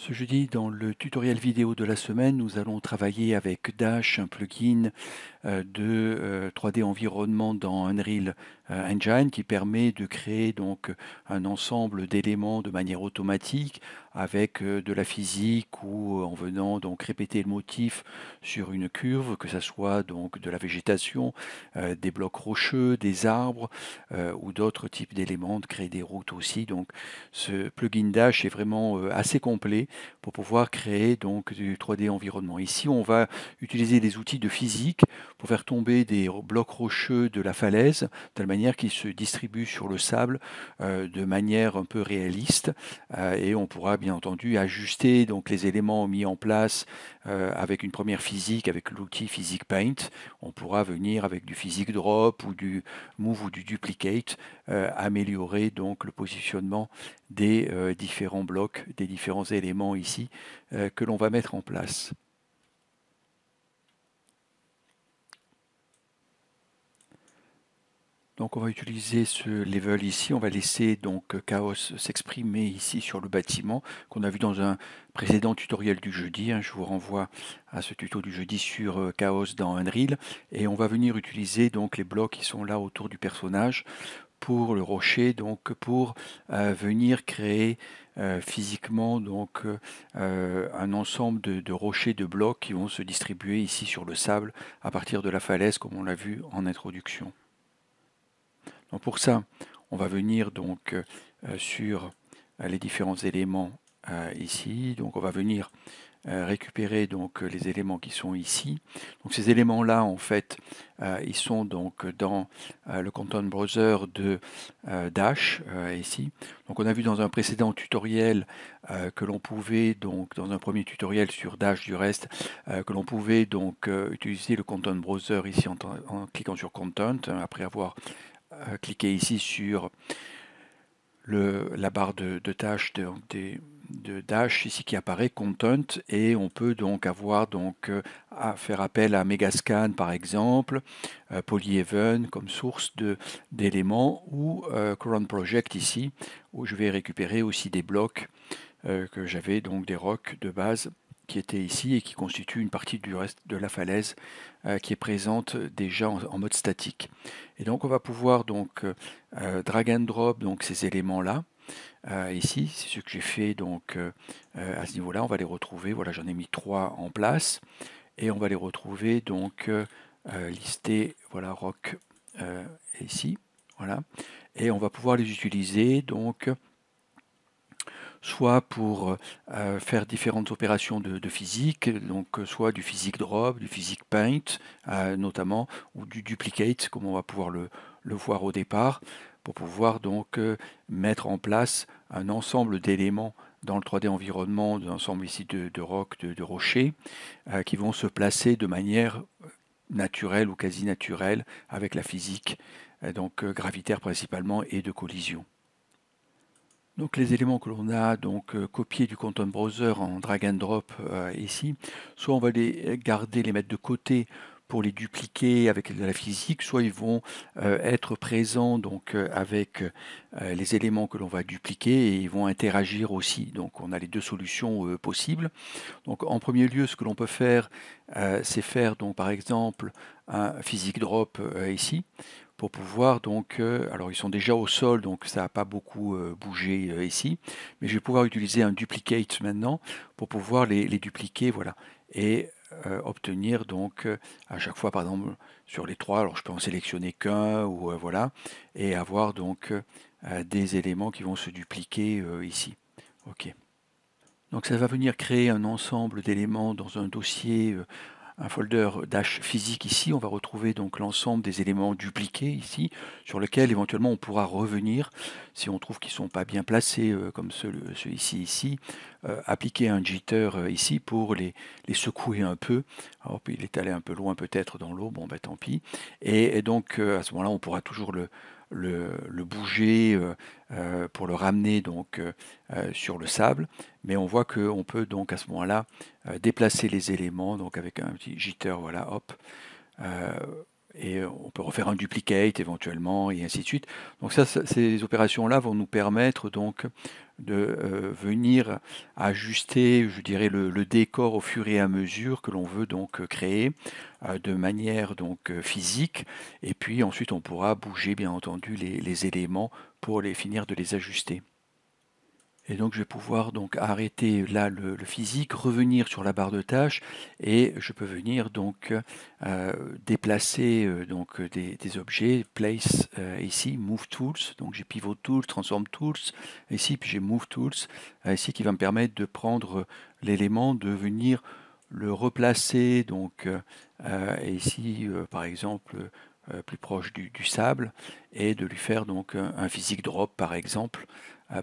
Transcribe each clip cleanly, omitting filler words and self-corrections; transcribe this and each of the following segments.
Ce jeudi, dans le tutoriel vidéo de la semaine, nous allons travailler avec Dash, un plugin de 3D environnement dans Unreal Engine qui permet de créer donc un ensemble d'éléments de manière automatique avec de la physique ou en venant donc répéter le motif sur une curve, que ce soit donc de la végétation, des blocs rocheux, des arbres ou d'autres types d'éléments, de créer des routes aussi. Donc ce plugin Dash est vraiment assez complet pour pouvoir créer donc du 3D environnement. Ici, on va utiliser des outils de physique pour faire tomber des blocs rocheux de la falaise, de telle manière qu'ils se distribuent sur le sable de manière un peu réaliste. Et on pourra bien entendu ajuster donc les éléments mis en place avec une première physique, avec l'outil Physique Paint. On pourra venir avec du Physique Drop ou du Move ou du Duplicate, améliorer donc le positionnement des différents blocs, des différents éléments ici que l'on va mettre en place. Donc on va utiliser ce level ici, on va laisser donc Chaos s'exprimer ici sur le bâtiment qu'on a vu dans un précédent tutoriel du jeudi. Je vous renvoie à ce tuto du jeudi sur Chaos dans Unreal et on va venir utiliser donc les blocs qui sont là autour du personnage pour le rocher, donc pour venir créer physiquement donc un ensemble de rochers, de blocs qui vont se distribuer ici sur le sable à partir de la falaise comme on l'a vu en introduction. Donc pour ça, on va venir donc sur les différents éléments ici. Donc on va venir récupérer donc les éléments qui sont ici. Donc ces éléments-là, en fait, ils sont donc dans le Content Browser de Dash ici. Donc on a vu dans un précédent tutoriel que l'on pouvait donc dans un premier tutoriel sur Dash du reste que l'on pouvait donc utiliser le Content Browser ici en cliquant sur Content après avoir cliqué ici sur la barre de tâches de Dash ici qui apparaît Content et on peut donc avoir donc à faire appel à Megascan par exemple, Polyhaven comme source d'éléments ou Current Project ici où je vais récupérer aussi des blocs que j'avais donc des rocs de base qui étaient ici et qui constituent une partie du reste de la falaise qui est présente déjà en mode statique. Et donc on va pouvoir donc drag and drop donc ces éléments là. Ici, c'est ce que j'ai fait donc à ce niveau-là, on va les retrouver. Voilà, j'en ai mis 3 en place et on va les retrouver donc listés. Voilà, rock ici, voilà, et on va pouvoir les utiliser donc soit pour faire différentes opérations de physique, donc soit du physique drop, du physique paint notamment, ou du duplicate, comme on va pouvoir le voir au départ, pour pouvoir donc mettre en place un ensemble d'éléments dans le 3D environnement, un ensemble ici de rocs, de rochers, qui vont se placer de manière naturelle ou quasi naturelle avec la physique, donc gravitaire principalement et de collision. Donc les éléments que l'on a donc copiés du Content Browser en drag and drop ici, soit on va les garder, les mettre de côté pour les dupliquer avec de la physique, soit ils vont être présents donc avec les éléments que l'on va dupliquer et ils vont interagir aussi. Donc on a les deux solutions possibles. Donc en premier lieu, ce que l'on peut faire, c'est faire donc par exemple un physique drop ici pour pouvoir donc, alors ils sont déjà au sol donc ça n'a pas beaucoup bougé ici, mais je vais pouvoir utiliser un duplicate maintenant pour pouvoir les dupliquer, voilà, et obtenir donc à chaque fois par exemple sur les 3, alors je peux en sélectionner qu'un ou voilà, et avoir donc des éléments qui vont se dupliquer ici. Ok. Donc ça va venir créer un ensemble d'éléments dans un dossier, un folder Dash physique ici. On va retrouver donc l'ensemble des éléments dupliqués ici, sur lesquels éventuellement on pourra revenir si on trouve qu'ils ne sont pas bien placés comme ceux-ci ici. Appliquer un jitter ici pour les secouer un peu. Alors, il est allé un peu loin peut-être dans l'eau, bon ben tant pis. Et donc à ce moment-là on pourra toujours le bouger pour le ramener donc sur le sable, mais on voit qu'on peut donc à ce moment-là déplacer les éléments donc avec un petit jitter, voilà, hop, et on peut refaire un duplicate éventuellement, et ainsi de suite. Donc ces opérations-là vont nous permettre donc de venir ajuster, je dirais, le décor au fur et à mesure que l'on veut donc créer de manière donc physique. Et puis ensuite, on pourra bouger bien entendu les éléments pour les finir de les ajuster. Et donc je vais pouvoir donc arrêter là le physique, revenir sur la barre de tâches et je peux venir donc déplacer donc des objets, place ici, move tools, donc j'ai pivot tools, transform tools, ici puis j'ai move tools, ici qui va me permettre de prendre l'élément, de venir le replacer donc et ici par exemple plus proche du sable et de lui faire donc un physique drop par exemple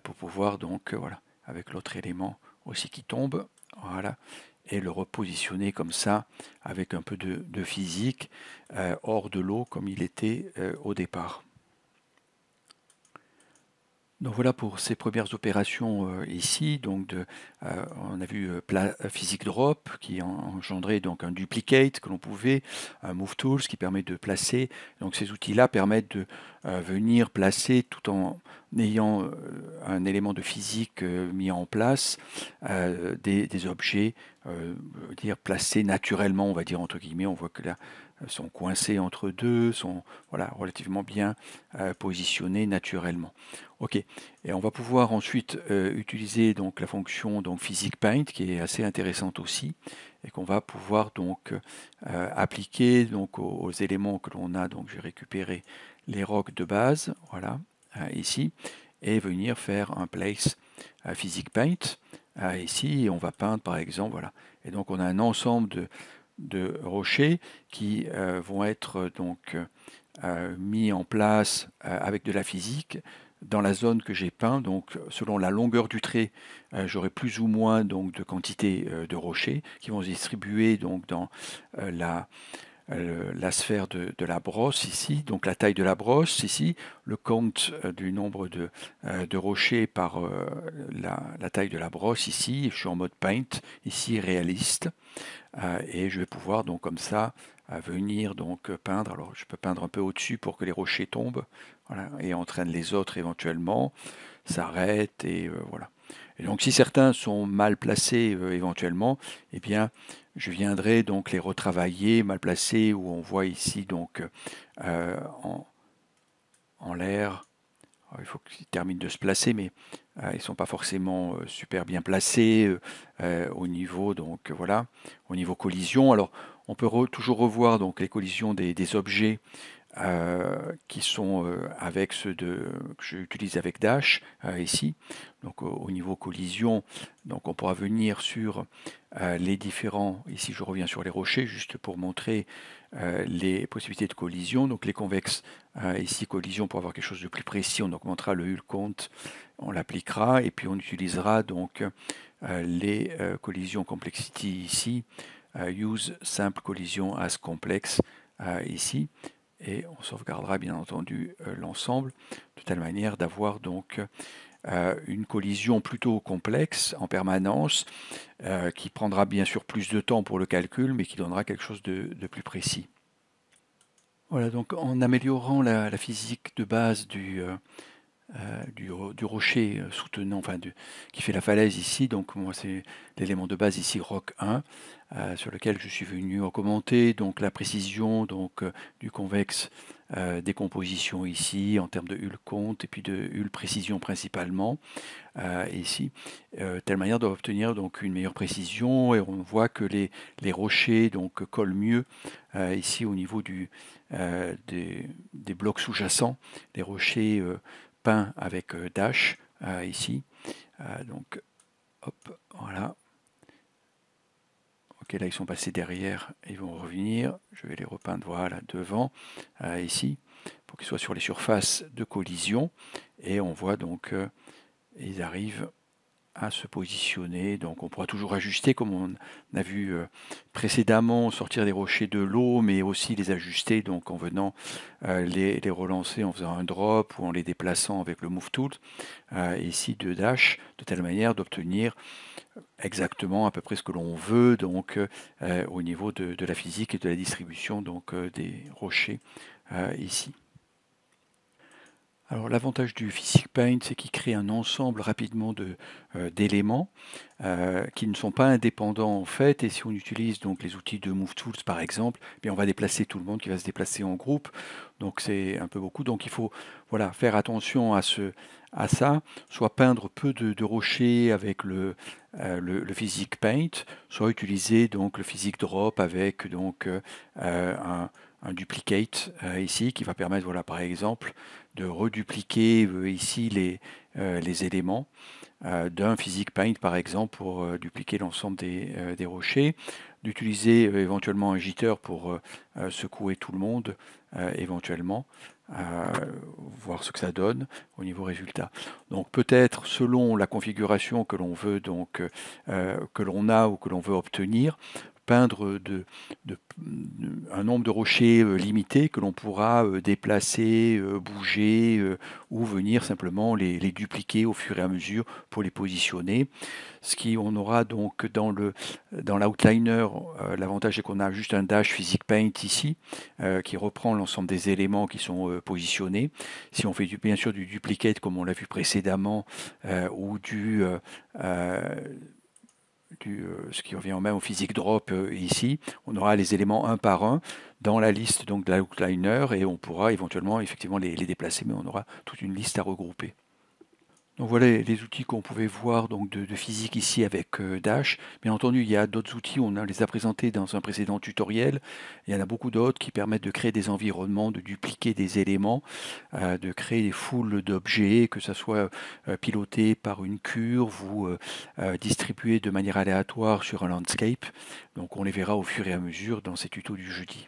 pour pouvoir donc, voilà, avec l'autre élément aussi qui tombe, voilà, et le repositionner comme ça, avec un peu de physique, hors de l'eau comme il était au départ. Donc voilà pour ces premières opérations ici. Donc on a vu physique drop qui engendrait donc un duplicate que l'on pouvait, un move tools qui permet de placer. Donc ces outils-là permettent de venir placer tout en ayant un élément de physique mis en place, des objets, dire placés naturellement, on va dire entre guillemets. On voit que là sont coincés entre deux, sont voilà, relativement bien positionnés naturellement. Ok, et on va pouvoir ensuite utiliser donc la fonction donc Physique Paint qui est assez intéressante aussi et qu'on va pouvoir donc appliquer donc aux éléments que l'on a. Donc j'ai récupéré les rocs de base, voilà, ici, et venir faire un place Physique Paint ici, et on va peindre par exemple, voilà. Et donc on a un ensemble de rochers qui vont être donc mis en place avec de la physique dans la zone que j'ai peint. Donc selon la longueur du trait, j'aurai plus ou moins donc de quantité de rochers qui vont se distribuer donc dans la sphère de la brosse ici, donc la taille de la brosse ici, le compte du nombre de rochers par la taille de la brosse ici. Je suis en mode paint ici réaliste. Et je vais pouvoir donc comme ça venir donc peindre. Alors je peux peindre un peu au-dessus pour que les rochers tombent, voilà, et entraînent les autres éventuellement, s'arrêtent et voilà. Et donc si certains sont mal placés éventuellement, eh bien je viendrai donc les retravailler mal placés où on voit ici donc euh, en, en l'air. Il faut qu'ils terminent de se placer, mais ils ne sont pas forcément super bien placés au niveau donc voilà, au niveau collision. Alors on peut toujours revoir donc les collisions des objets qui sont avec ceux que j'utilise avec Dash ici. Donc au niveau collision, donc on pourra venir sur les différents. Ici je reviens sur les rochers juste pour montrer les possibilités de collision. Donc les convexes ici collision pour avoir quelque chose de plus précis. On augmentera le hull count, on l'appliquera et puis on utilisera donc les collisions complexity ici. Use simple collision as complex ici et on sauvegardera bien entendu l'ensemble de telle manière d'avoir donc une collision plutôt complexe en permanence qui prendra bien sûr plus de temps pour le calcul mais qui donnera quelque chose de plus précis. Voilà, donc en améliorant la physique de base du rocher soutenant, enfin qui fait la falaise ici. Donc moi c'est l'élément de base ici roc 1 sur lequel je suis venu augmenter donc la précision donc du convexe décomposition ici en termes de hull compte et puis de hull précision principalement ici, telle manière d'obtenir donc une meilleure précision et on voit que les rochers donc collent mieux ici au niveau des blocs sous-jacents, les rochers peints avec Dash ici. Donc hop, voilà. Ok, là ils sont passés derrière, ils vont revenir. Je vais les repeindre voilà devant ici pour qu'ils soient sur les surfaces de collision et on voit donc ils arrivent à se positionner. Donc on pourra toujours ajuster comme on a vu précédemment, sortir des rochers de l'eau, mais aussi les ajuster donc en venant les relancer en faisant un drop ou en les déplaçant avec le Move Tool, ici de Dash, de telle manière d'obtenir exactement à peu près ce que l'on veut donc au niveau de la physique et de la distribution donc des rochers ici. Alors l'avantage du Physics Paint, c'est qu'il crée un ensemble rapidement d'éléments qui ne sont pas indépendants en fait. Et si on utilise donc les outils de Move Tools par exemple, eh bien on va déplacer tout le monde qui va se déplacer en groupe. Donc c'est un peu beaucoup. Donc il faut voilà, faire attention à ça, soit peindre peu de rochers avec le Physics Paint, soit utiliser donc le Physics Drop avec donc un duplicate ici qui va permettre, voilà, par exemple, de redupliquer ici les éléments d'un Physics Paint par exemple pour dupliquer l'ensemble des rochers, d'utiliser éventuellement un jitter pour secouer tout le monde éventuellement, voir ce que ça donne au niveau résultat. Donc peut-être selon la configuration que l'on veut donc que l'on a ou que l'on veut obtenir, peindre un nombre de rochers limité que l'on pourra déplacer, bouger ou venir simplement les dupliquer au fur et à mesure pour les positionner. Ce qui on aura donc dans l'outliner, l'avantage c'est qu'on a juste un dash Physics Paint ici qui reprend l'ensemble des éléments qui sont positionnés. Si on fait bien sûr du duplicate comme on l'a vu précédemment ou ce qui revient même au physique drop ici, on aura les éléments un par un dans la liste donc de l'outliner et on pourra éventuellement effectivement les déplacer, mais on aura toute une liste à regrouper. Donc voilà les outils qu'on pouvait voir donc de physique ici avec Dash. Bien entendu, il y a d'autres outils, les a présentés dans un précédent tutoriel. Il y en a beaucoup d'autres qui permettent de créer des environnements, de dupliquer des éléments, de créer des foules d'objets, que ce soit piloté par une curve ou distribué de manière aléatoire sur un landscape. Donc on les verra au fur et à mesure dans ces tutos du jeudi.